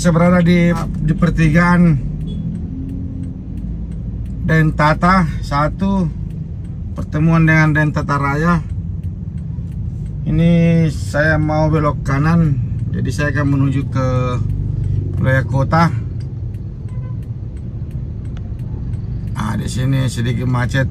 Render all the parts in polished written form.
saya berada di pertigaan Dentata 1, pertemuan dengan Dentata Raya. Ini saya mau belok kanan, jadi saya akan menuju ke wilayah kota. Di sini sedikit macet.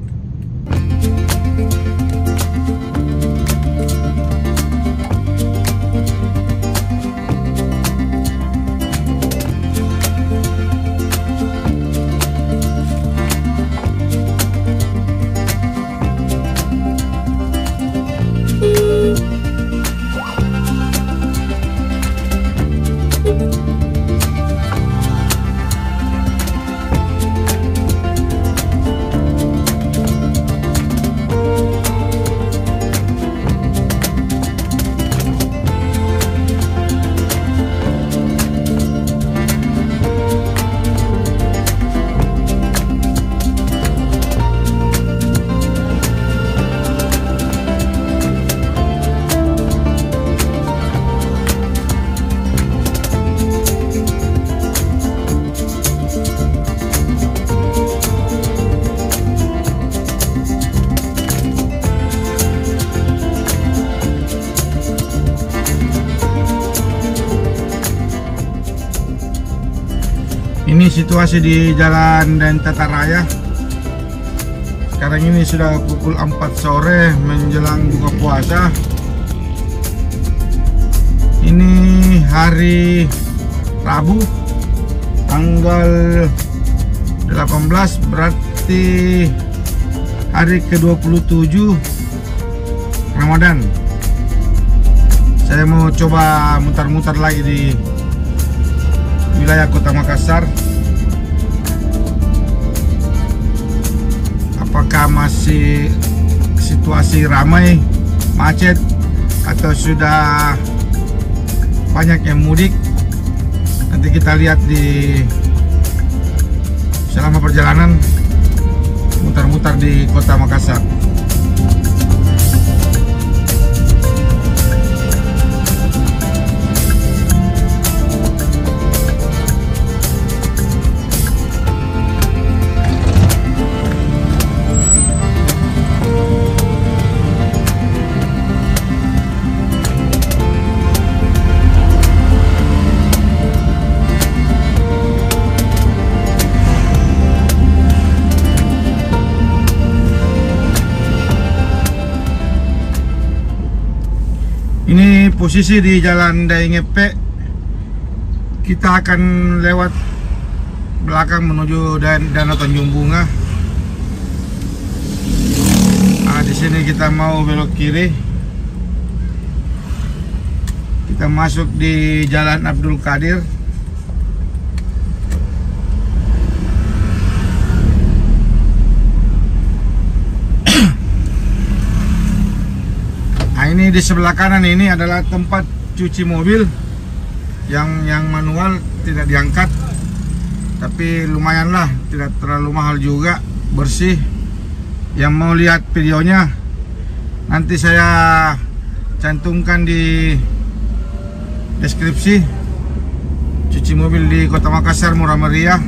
Ini situasi di Jalan Dentata Raya. Sekarang ini sudah pukul 4 sore menjelang buka puasa. Ini hari Rabu tanggal 18, berarti hari ke-27 Ramadan. Saya mau coba mutar-mutar lagi di wilayah Kota Makassar. Apakah masih situasi ramai, macet, atau sudah banyak yang mudik? Nanti kita lihat di selama perjalanan mutar-mutar di Kota Makassar. Ini posisi di Jalan Daingepe. Kita akan lewat belakang menuju Danau Tanjung Bunga. Di sini kita mau belok kiri. Kita masuk di Jalan Abdul Qadir. Ini di sebelah kanan ini adalah tempat cuci mobil yang manual, tidak diangkat, tapi lumayan lah, tidak terlalu mahal juga, bersih. Yang mau lihat videonya nanti saya cantumkan di deskripsi. Cuci mobil di Kota Makassar murah meriah,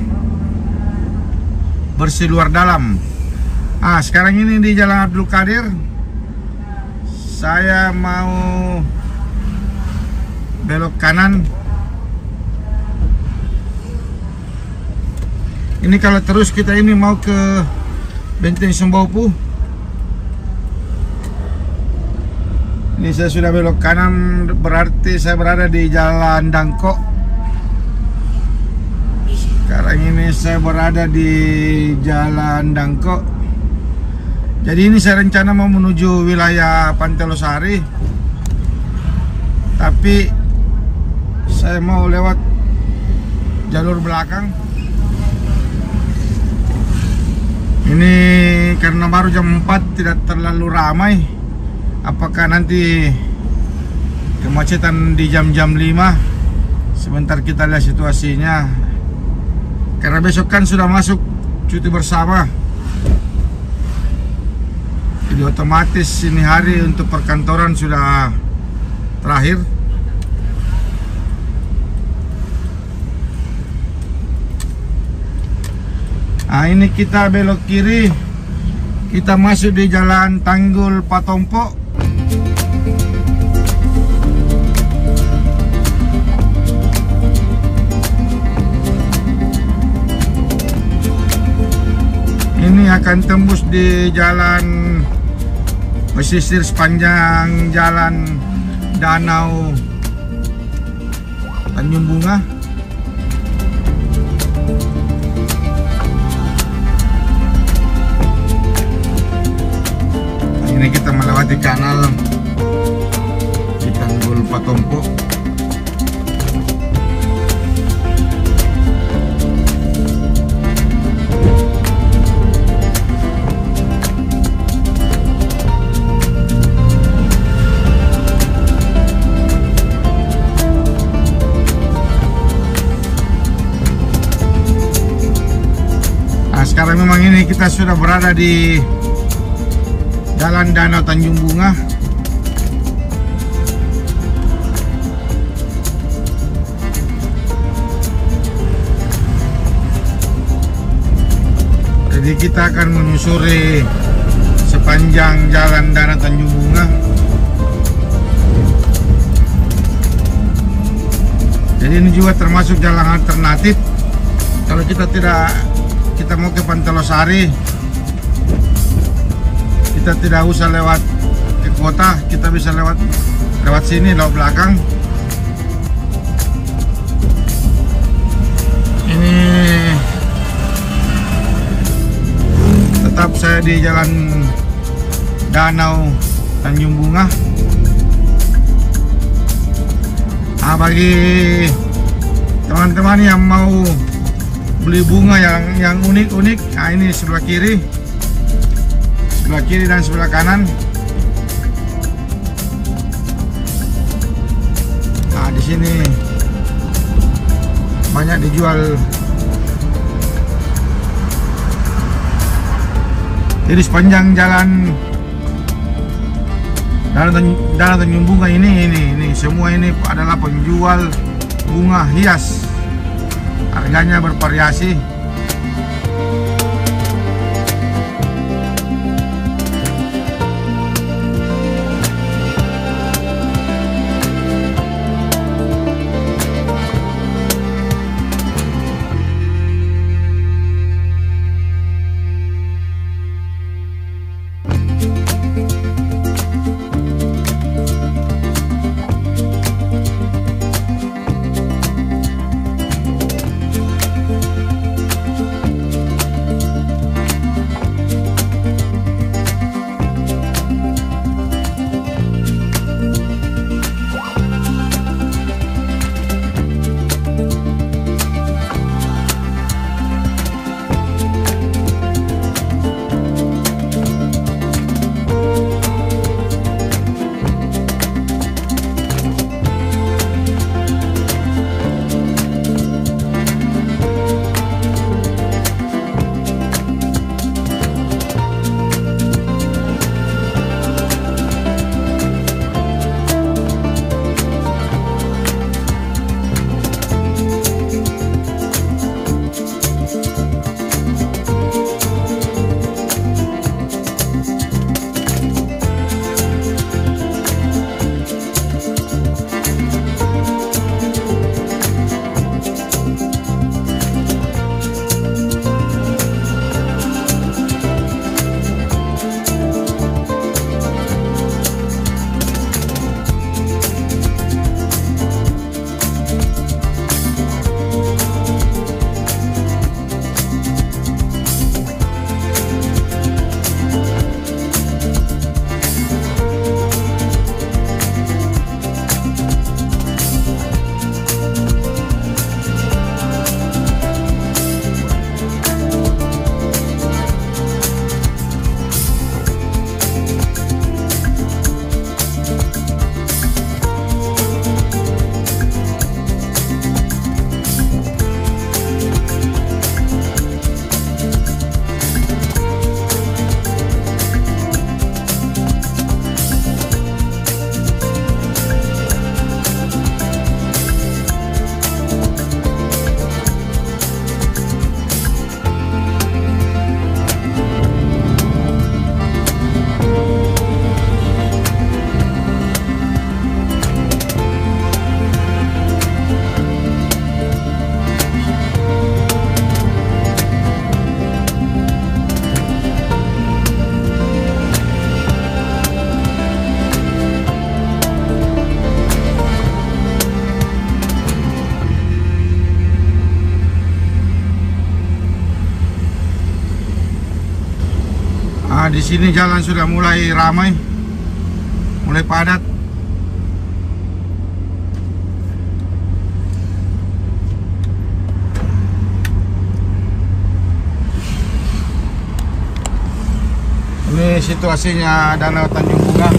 bersih luar dalam. Sekarang ini di Jalan Abdul Qadir. Saya mau belok kanan. Ini kalau terus kita ini mau ke Benteng Sembopu. Ini saya sudah belok kanan, berarti saya berada di Jalan Dangkok. Sekarang ini saya berada di Jalan Dangkok. Jadi ini saya rencana mau menuju wilayah Pantai Losari, tapi saya mau lewat jalur belakang. Ini karena baru jam 4, tidak terlalu ramai. Apakah nanti kemacetan di jam-jam 5? Sebentar kita lihat situasinya. Karena besok kan sudah masuk cuti bersama. Jadi otomatis ini hari untuk perkantoran sudah terakhir. Nah, ini kita belok kiri, kita masuk di Jalan Tanggul Patompo. Ini akan tembus di jalan pesisir sepanjang jalan Danau Tanjung Bunga. Ini kita melewati kanal di Tanggul Patompo. Sekarang memang ini kita sudah berada di Jalan Danau Tanjung Bunga. Jadi kita akan menyusuri sepanjang Jalan Danau Tanjung Bunga. Jadi ini juga termasuk jalan alternatif. Kalau kita mau ke Pantai Losari, kita tidak usah lewat ke kota, kita bisa lewat sini, lewat belakang. Ini tetap saya di Jalan Danau Tanjung Bunga. Nah, bagi teman-teman yang mau beli bunga yang unik-unik, nah ini sebelah kiri dan sebelah kanan. Nah, di sini banyak dijual. Jadi sepanjang jalan Danau Tanjung Bunga ini semua ini adalah penjual bunga hias. Harganya bervariasi. di sini jalan sudah mulai ramai, mulai padat. Ini situasinya Danau Tanjung Bunga.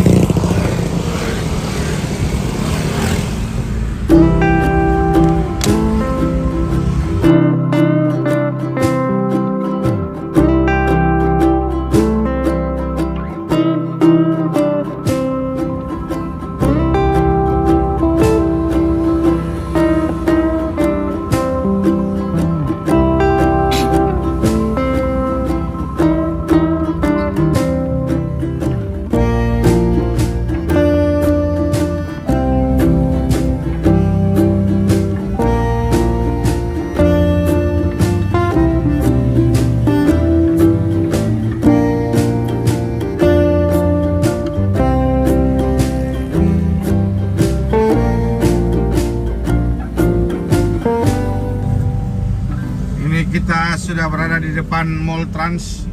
Kita sudah berada di depan Mall Trans.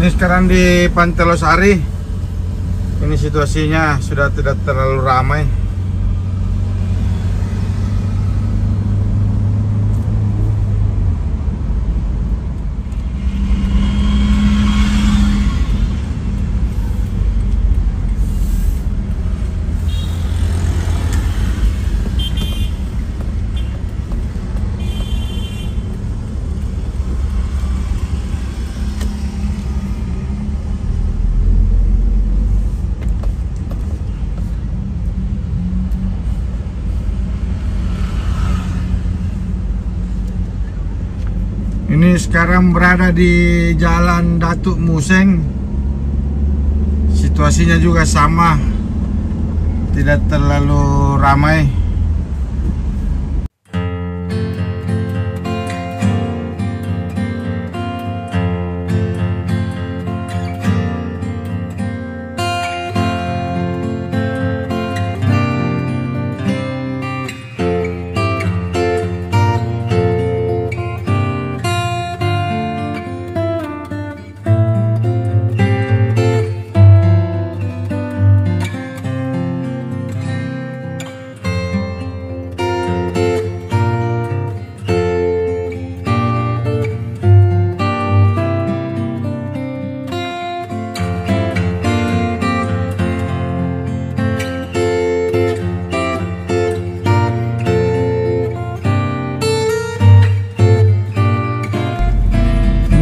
Ini sekarang di Pantai Losari. Ini situasinya sudah tidak terlalu ramai. Ini sekarang berada di Jalan Datuk Museng. Situasinya juga sama, tidak terlalu ramai.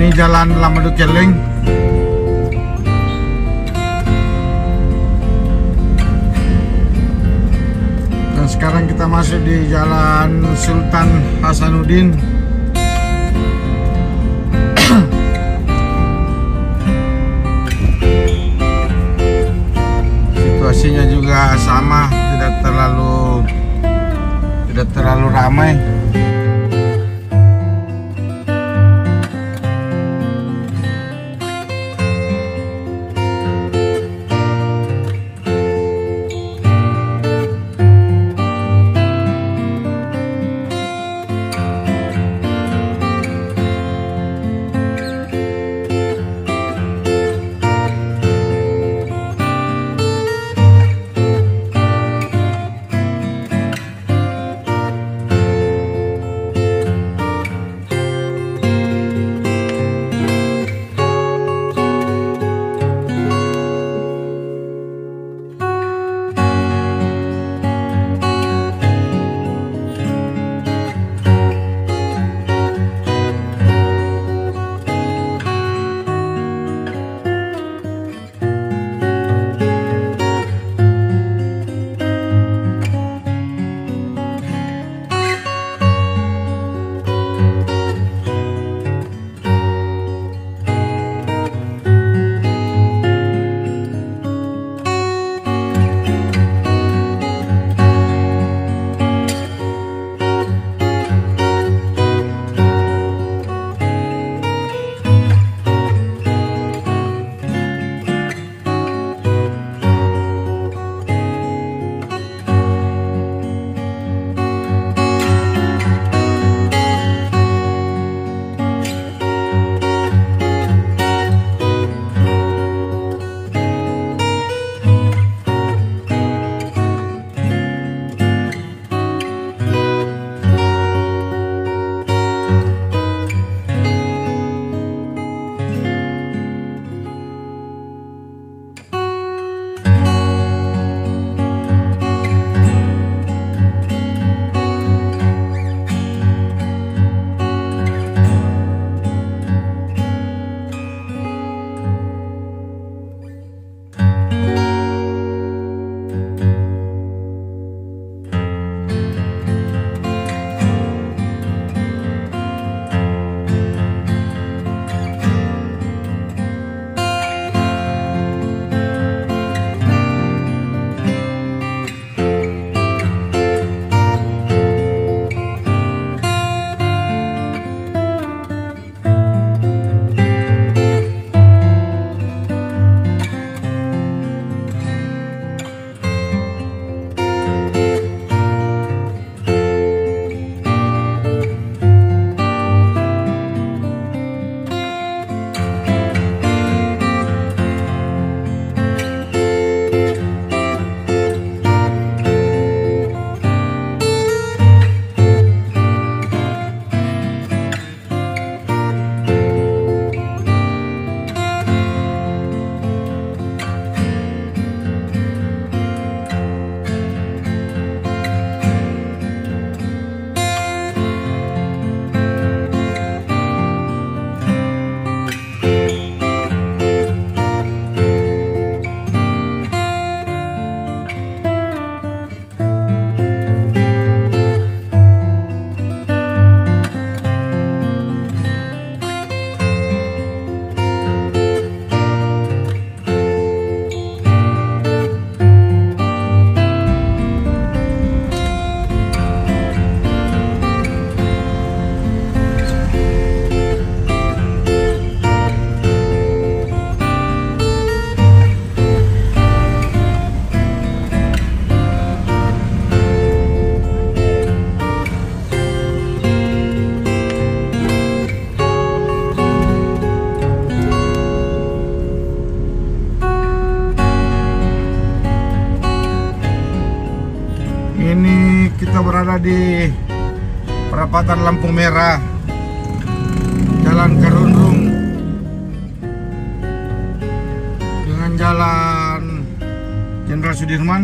Ini Jalan Lamadu Keleng. Dan sekarang kita masuk di Jalan Sultan Hasanuddin. Situasinya juga sama, tidak terlalu ramai. berada di perapatan lampu merah Jalan Karundung dengan Jalan Jenderal Sudirman.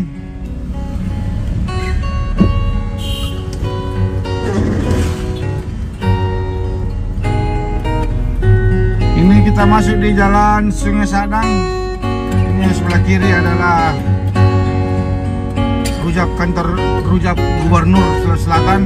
Ini kita masuk di Jalan Sungai Sadang. Ini yang sebelah kiri adalah Rujak Gubernur Sulawesi Selatan.